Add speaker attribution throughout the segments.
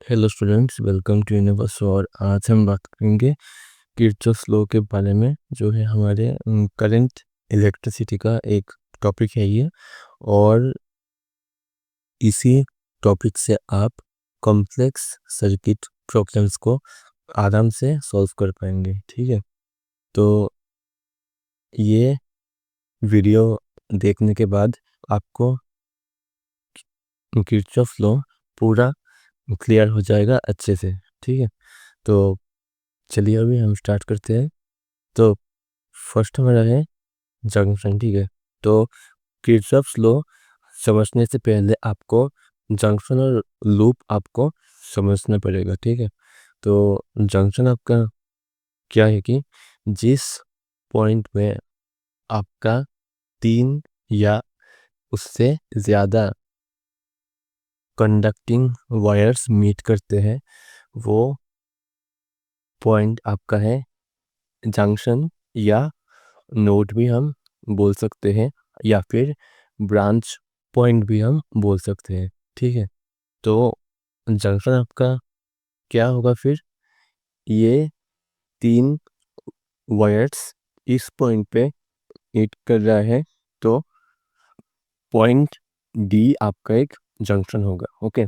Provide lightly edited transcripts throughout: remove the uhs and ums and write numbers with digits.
Speaker 1: Hello students, welcome to universe. और आज हम बात करेंगे किरचॉफ्स लॉ के बारे में, जो है हमारे करंट इलेक्ट्रिसिटी का एक टॉपिक है ये। और इसी टॉपिक से आप कॉम्प्लेक्स सर्किट प्रॉब्लम्स को आराम से सॉल्व कर पाएंगे। ठीक है, तो ये वीडियो देखने के बाद आपको किरचॉफ्स लॉ पूरा क्लियर हो जाएगा अच्छे से। ठीक है, तो चलिए अभी हम स्टार्ट करते हैं। तो फर्स्ट हमारा है जंक्शन। ठीक है, तो किरचॉफ्स लॉ समझने से पहले आपको जंक्शन और लूप आपको समझना पड़ेगा। ठीक है, तो जंक्शन आपका क्या है कि जिस पॉइंट में आपका 3 या उससे ज़्यादा कंडक्टिंग वायर्स मीट करते हैं, वो पॉइंट आपका है जंक्शन, या नोड भी हम बोल सकते हैं, या फिर ब्रांच पॉइंट भी हम बोल सकते हैं। ठीक है, तो जंक्शन आपका क्या होगा फिर? ये 3 वायर्स इस पॉइंट पे मीट कर रहा है, तो पॉइंट डी आपका एक जंक्शन होगा। ओके,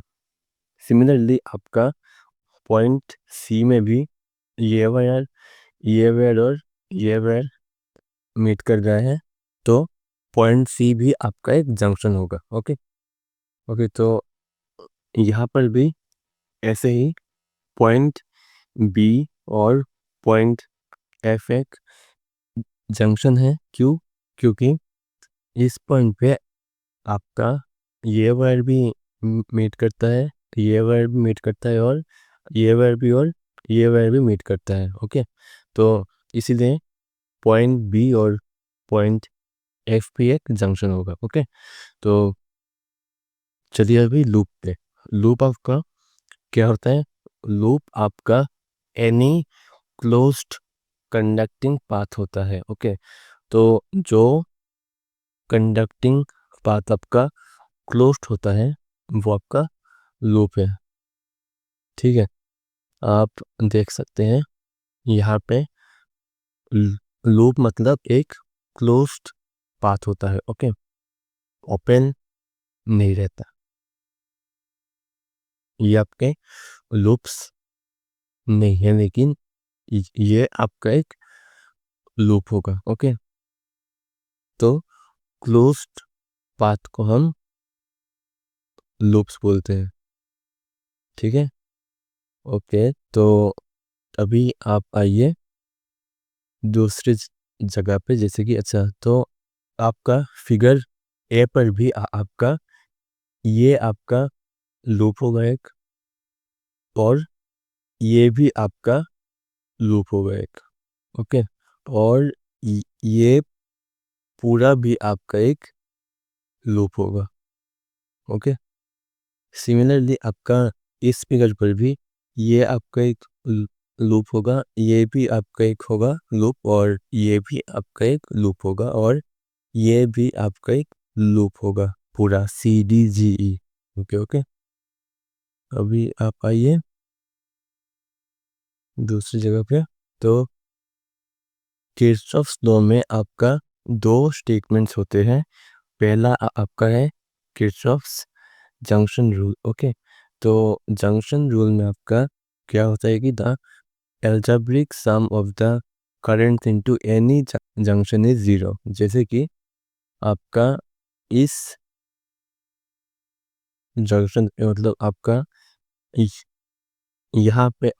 Speaker 1: सिमिलरली आपका पॉइंट सी में भी ये वायर और ये वायर मीट कर रहा है, तो पॉइंट सी भी आपका एक जंक्शन होगा। ओके ओके, तो यहाँ पर भी ऐसे ही पॉइंट बी और पॉइंट एफ एक जंक्शन है। क्यों? क्योंकि इस पॉइंट पे आपका ये वायर भी मीट करता है, ये वायर भी मीट करता है, और ये वायर भी और ये वायर भी मीट करता है। ओके, तो इसीलिए पॉइंट बी और पॉइंट एफ भी एक जंक्शन होगा। ओके, तो चलिए अभी लूप पे। लूप आपका क्या होता है? लूप आपका एनी क्लोज्ड कंडक्टिंग पाथ होता है। ओके, तो जो कंडक्टिंग पाथ आपका क्लोज्ड होता है वो आपका लूप है। ठीक है, आप देख सकते हैं यहाँ पे लूप मतलब एक क्लोज्ड पाथ होता है। ओके, ओपन नहीं रहता। ये आपके लूप्स नहीं है, लेकिन ये आपका एक लूप होगा। ओके, तो क्लोज्ड पाथ को हम लूप्स बोलते हैं। ठीक है, ओके, तो अभी आप आइए दूसरी जगह पे, जैसे कि अच्छा, तो आपका फिगर ए पर भी आपका ये आपका लूप होगा एक, और ये भी आपका लूप होगा एक। ओके, और ये पूरा भी आपका एक लूप होगा। ओके, सिमिलरली आपका इस फिगर पर भी ये आपका एक लूप होगा, ये भी आपका एक होगा लूप, और ये भी आपका एक लूप होगा, और ये भी आपका एक लूप होगा, पूरा सी डी जी ई। ओके ओके, अभी आप आइए दूसरी जगह पे। तो किरचॉफ्स लॉ में आपका 2 स्टेटमेंट्स होते हैं। पहला आपका है किरचॉफ्स जंक्शन रूल। ओके, तो जंक्शन रूल में आपका क्या होता है कि the algebraic sum of the currents into any junction is 0। जैसे कि आपका इस जंक्शन मतलब आपका यहाँ पे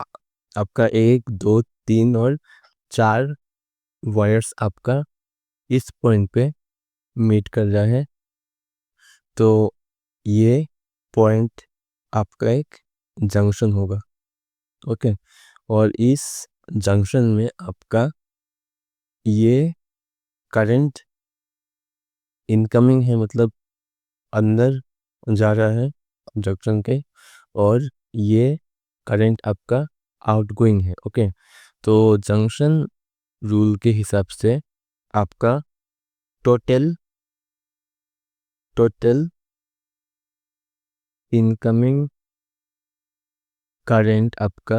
Speaker 1: आपका 1 2 3 और 4 वायर्स आपका इस पॉइंट पे मीट कर रहा है, तो ये पॉइंट आपका एक जंक्शन होगा। ओके, और इस जंक्शन में आपका ये करंट इनकमिंग है, मतलब अंदर जा रहा है जंक्शन के, और ये करंट आपका आउटगोइंग है। ओके, तो जंक्शन रूल के हिसाब से आपका टोटल इनकमिंग करंट आपका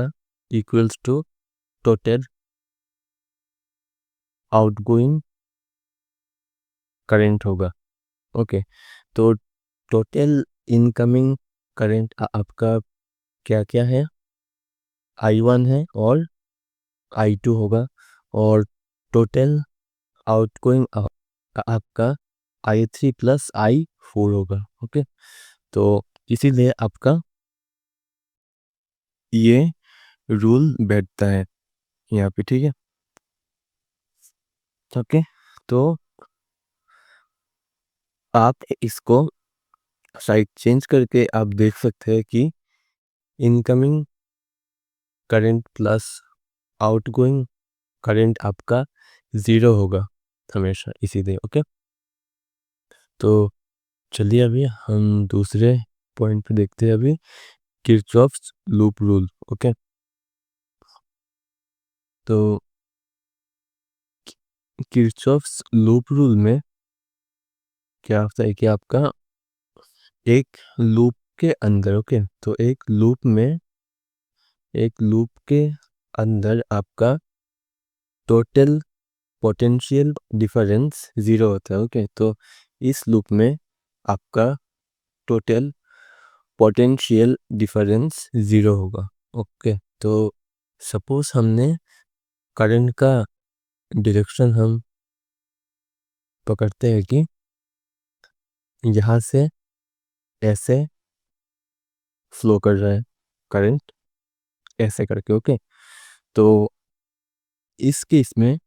Speaker 1: equals to total outgoing current होगा। ओके, तो टोटल इनकमिंग करंट आपका क्या क्या है, I1 है और I2 होगा, और टोटल आउटगोइंग आपका I3 प्लस I4 होगा। ओके, तो इसीलिए आपका ये रूल बैठता है यहाँ पे, ठीक है। ओके, तो आप इसको साइड चेंज करके आप देख सकते हैं कि incoming current plus outgoing current आपका 0 होगा हमेशा, इसीलिए। ओके, तो चलिए अभी हम दूसरे पॉइंट पे देखते हैं अभी, किरचॉफ्स लूप रूल। ओके, तो किरचॉफ्स लूप रूल में क्या होता है कि आपका एक लूप के अंदर, ओके, तो एक लूप के अंदर आपका टोटल पोटेंशियल डिफरेंस 0 होता है। ओके, तो इस लूप में आपका टोटल पोटेंशियल डिफरेंस 0 होगा। ओके, तो सपोज हमने करंट का डायरेक्शन हम पकड़ते हैं कि यहाँ से ऐसे फ्लो कर रहा है करंट, ऐसे करके। ओके, तो इस केस में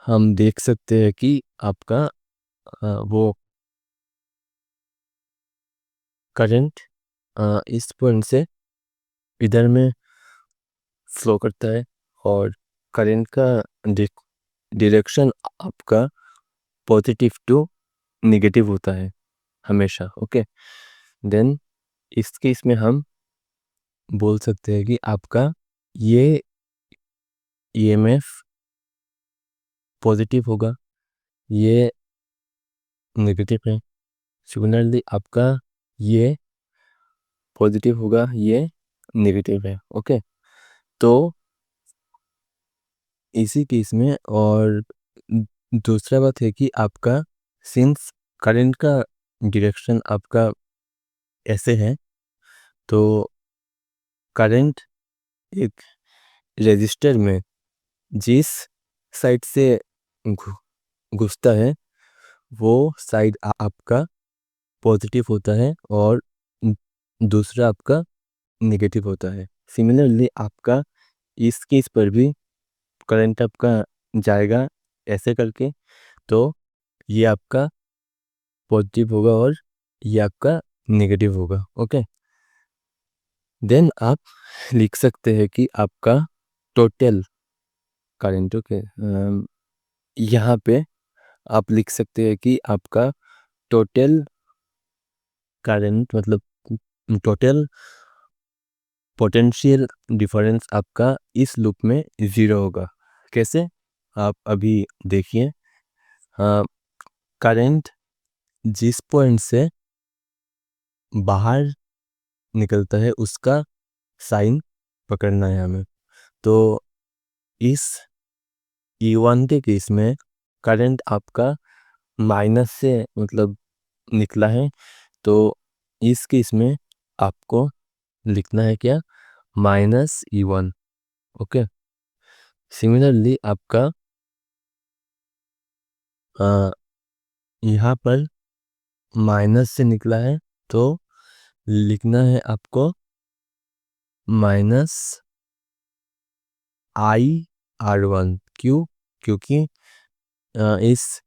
Speaker 1: हम देख सकते हैं कि आपका वो करंट इस पॉइंट से इधर में फ्लो करता है, और करंट का डायरेक्शन आपका पॉजिटिव टू नेगेटिव होता है हमेशा। ओके, देन इस केस में हम बोल सकते हैं कि आपका ये ईएमएफ पॉजिटिव होगा, ये नेगेटिव है। सिमिलरली आपका ये पॉजिटिव होगा, ये नेगेटिव है। ओके, तो इसी केस में, और दूसरा बात है कि आपका सिंस करंट का डायरेक्शन आपका ऐसे है, तो करंट एक रेजिस्टर में जिस साइड से घुसता है वो साइड आपका पॉजिटिव होता है, और दूसरा आपका नेगेटिव होता है। सिमिलरली आपका इस केस पर भी करंट आपका जाएगा ऐसे करके, तो ये आपका पॉजिटिव होगा और ये आपका नेगेटिव होगा। ओके, देन आप लिख सकते हैं कि आपका टोटल करंट, ओके, यहाँ पे आप लिख सकते हैं कि आपका टोटल करंट मतलब टोटल पोटेंशियल डिफरेंस आपका इस लूप में 0 होगा। कैसे, आप अभी देखिए, करंट जिस पॉइंट से बाहर निकलता है उसका साइन पकड़ना है हमें। तो इस E1 के केस में करंट आपका माइनस से मतलब निकला है, तो इस केस में आपको लिखना है क्या, -E1। ओके, सिमिलरली आपका यहाँ पर माइनस से निकला है, तो लिखना है आपको -IR1। क्यों, क्योंकि इस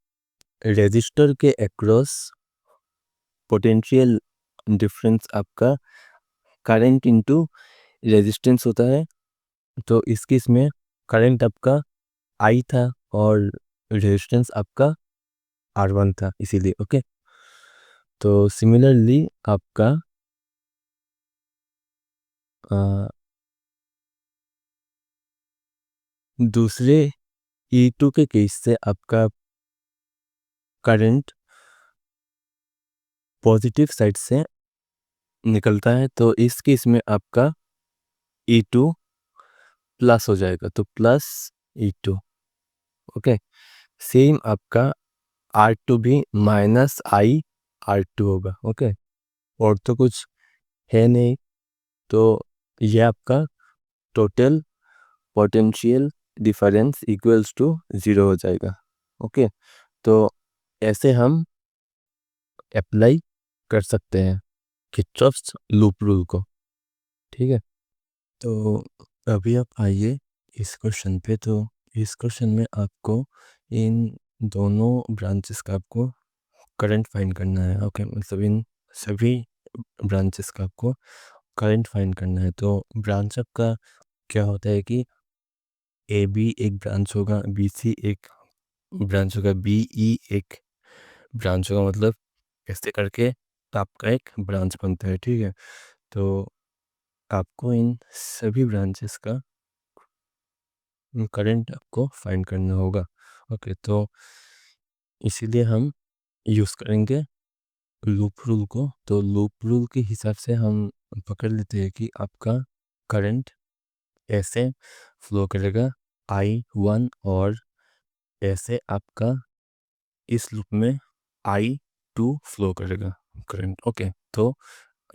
Speaker 1: रेजिस्टर के अक्रॉस पोटेंशियल डिफरेंस आपका करंट इनटू रेजिस्टेंस होता है, तो इस केस में करंट आपका I था और रेजिस्टेंस आपका R1 था, इसीलिए। ओके, तो सिमिलरली आपका दूसरे E2 के केस से आपका करंट पॉजिटिव साइड से निकलता है, तो इस केस में आपका E2 प्लस हो जाएगा, तो प्लस E2। ओके, सेम आपका R2 भी माइनस आई R2 होगा। ओके, और तो कुछ है नहीं, तो ये आपका total potential difference equals to 0 हो जाएगा। ओके, तो ऐसे हम अप्लाई कर सकते हैं किर्चॉफ्स लूप रूल को। ठीक है, तो अभी आप आइए इस क्वेश्चन पे। तो इस क्वेश्चन में आपको इन दोनों ब्रांचेस का आपको करंट फाइंड करना है। ओके, मतलब इन सभी ब्रांचेस का आपको करंट फाइंड करना है। तो ब्रांच आपका क्या होता है कि ए बी एक ब्रांच होगा, बी सी एक ब्रांच होगा, बी ई एक ब्रांच होगा, मतलब ऐसे करके आपका एक ब्रांच बनता है। ठीक है, तो आपको इन सभी ब्रांचेस का करंट आपको फाइंड करना होगा। ओके, तो इसीलिए हम यूज़ करेंगे लूप रूल को। तो लूप रूल के हिसाब से हम पकड़ लेते हैं कि आपका करंट ऐसे फ्लो करेगा I1, और ऐसे आपका इस लूप में I2 फ्लो करेगा करंट। ओके, तो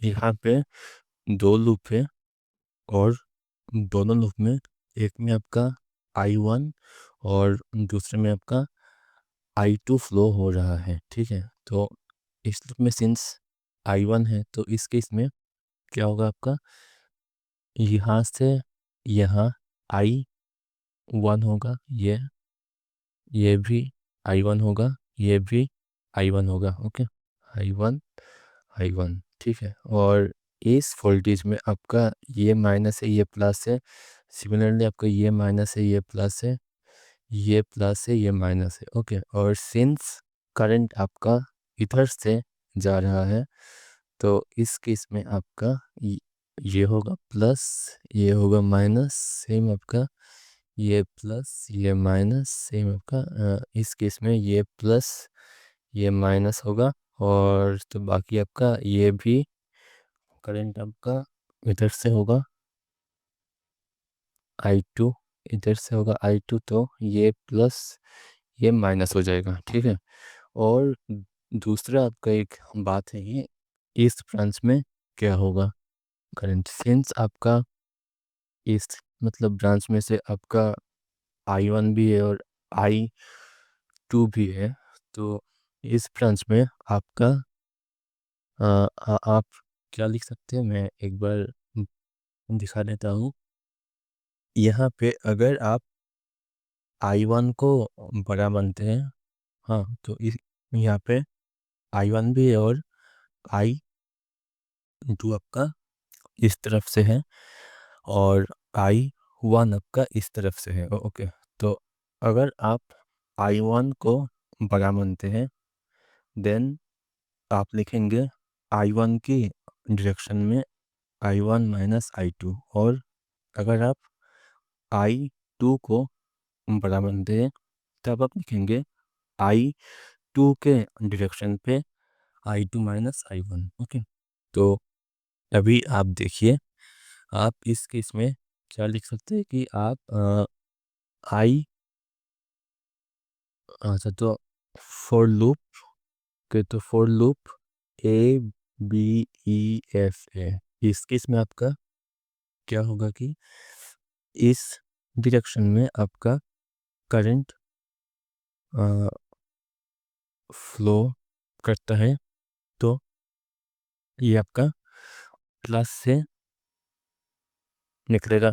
Speaker 1: यहाँ पे दो लूप है, और दोनों लूप में एक में आपका I1 और दूसरे में आपका I2 फ्लो हो रहा है। ठीक है, तो इस लूप में सिंस I1 है, तो इस केस में क्या होगा आपका, यहाँ से यहाँ I1 होगा, ये भी I1 होगा, ये भी I1 होगा। Okay, I1 I1। ठीक है, और इस वोल्टेज में आपका ये माइनस है, ये प्लस है। सिमिलरली आपका ये माइनस है, ये प्लस है, ये प्लस है, ये माइनस है। ओके, और सिंस करंट आपका इधर से जा रहा है, तो इस केस में आपका ये होगा प्लस, ये होगा माइनस, सेम आपका ये प्लस, ये माइनस, सेम आपका इस केस में ये प्लस, ये माइनस होगा, और तो बाकी आपका ये भी करंट आपका इधर से होगा I2, इधर से होगा I2, तो ये प्लस, ये माइनस हो जाएगा। ठीक है, और दूसरा आपका एक बात है, ये इस ब्रांच में क्या होगा करंट, सिंस आपका इस मतलब ब्रांच में से आपका I1 भी है और I2 भी है, तो इस ब्रांच में आपका आप क्या लिख सकते हैं, मैं एक बार दिखा देता हूँ। यहाँ पे अगर आप I1 को बड़ा मानते हैं, हाँ, तो इस यहाँ पे I1 भी है और I2 आपका इस तरफ से है, और I1 आपका इस तरफ से है। ओके, तो अगर आप I1 को बड़ा मानते हैं, देन आप लिखेंगे I1 की डायरेक्शन में I1 माइनस I2, और अगर आप I2 को बड़ा मानते हैं, तब आप लिखेंगे I2 के डायरेक्शन पे I2 माइनस I1। ओके, तो अभी आप देखिए, आप इस केस में क्या लिख सकते हैं कि आप आई अच्छा, तो फॉर लूप के, तो for loop A B E F A, इस केस में आपका क्या होगा कि इस डायरेक्शन में आपका करंट फ्लो करता है, तो ये आपका प्लस से निकलेगा।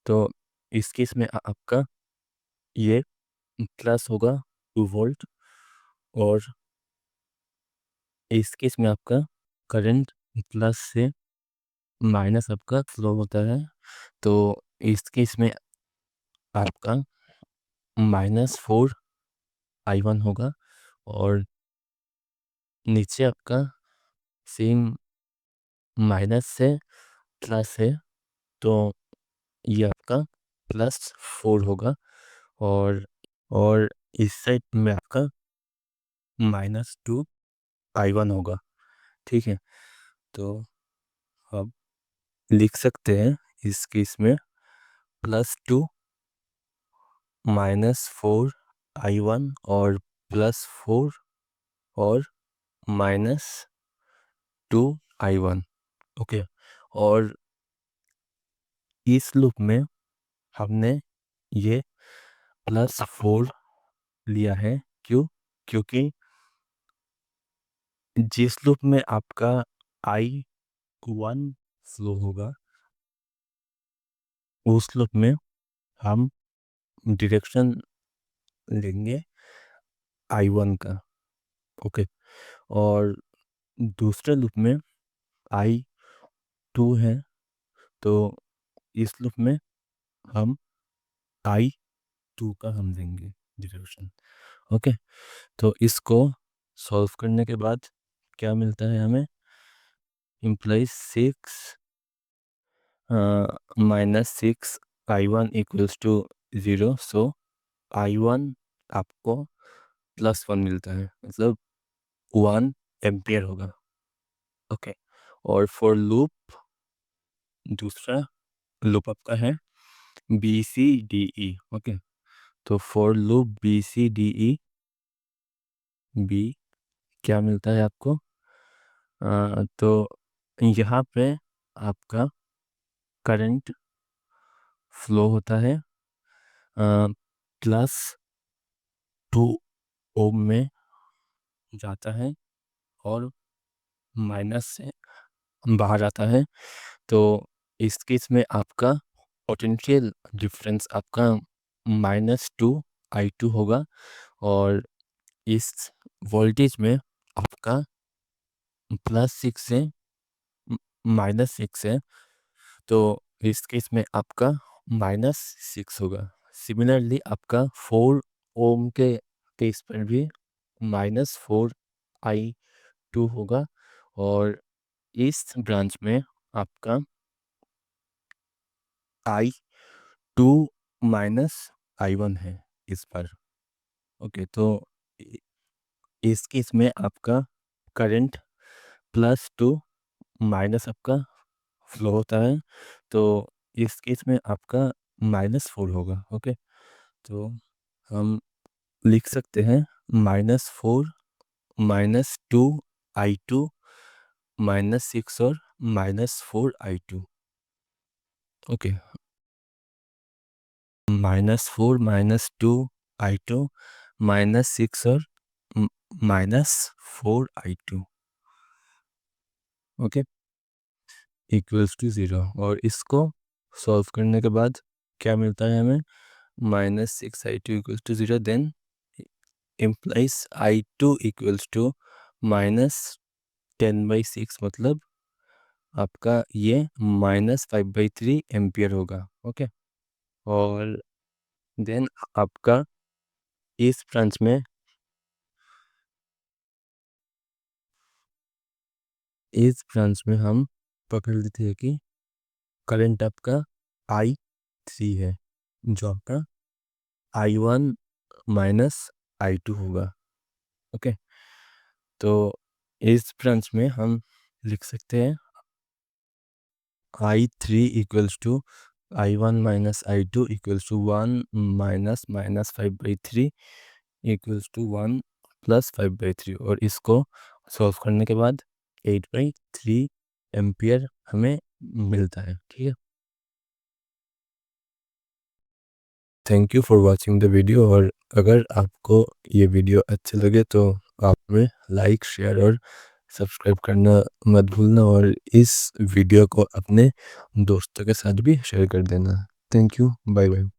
Speaker 1: तो इस केस में आपका ये प्लस होगा 2 वोल्ट, और इस केस में आपका करंट प्लस से माइनस आपका फ्लो होता है, तो इस केस में आपका -4I1 होगा, और नीचे आपका सेम माइनस से प्लस है, तो ये आपका +4 होगा, और और इस साइड में आपका -2I1 होगा। ठीक है, तो अब लिख सकते हैं इस केस में +2 -4 I1 और +4 और -2 I1। ओके, और इस लूप में हमने ये +4 लिया है। क्यों? क्योंकि जिस लूप में आपका I1 फ्लो होगा उस लूप में हम डायरेक्शन लेंगे I1 का। ओके, और दूसरे लूप में I2 है, तो इस लूप में हम I2 का हम देंगे डायरेक्शन। ओके, तो इसको सॉल्व करने के बाद क्या मिलता है हमें? Implies 6 -6 I1 = 0। सो I1 आपको +1 मिलता है, मतलब 1 एम्पियर होगा। ओके, और फॉर लूप दूसरा लूप आपका है BCDE। ओके, तो फॉर लूप BCDE बी क्या मिलता है आपको? तो यहाँ पे आपका करंट फ्लो होता है +2 ओम में जाता है और माइनस से बाहर आता है। तो इस केस में आपका पोटेंशियल डिफरेंस आपका -2 I2 होगा, और इस वोल्टेज में आपका +6 से -6 है, तो इस केस में आपका -6 होगा। सिमिलरली आपका 4 ओम के केस पर भी -4 I2 होगा, और इस ब्रांच में आपका I2 -I1 है इस पर। ओके, तो इस केस में आपका करंट +2 माइनस आपका फ्लो होता है, तो इस केस में आपका -4 होगा। ओके, तो हम लिख सकते हैं -4 -2 I2 -6 और -4 I2। ओके, -4 -2 I2 -6 और -4 I2। ओके, =0, और इसको सॉल्व करने के बाद क्या मिलता है हमें? -6 I2 = 0, देन implies I2 = -10/6, मतलब आपका ये -5/3 एम्पियर होगा। ओके, और देन आपका इस ब्रांच में हम पकड़ लेते हैं कि करंट आपका I3 है, जो आपका I1 -I2 होगा। ओके, तो इस ब्रांच में हम लिख सकते हैं I3 = I1 -I2 = 1 -5/3 = 1 + 5/3, और इसको सॉल्व करने के बाद 8/3 एम्पियर हमें मिलता है। ठीक है, thank you for watching the video, और अगर आपको ये वीडियो अच्छे लगे तो आप में लाइक, शेयर और सब्सक्राइब करना मत भूलना, और इस वीडियो को अपने दोस्तों के साथ भी शेयर कर देना। Thank you, bye bye.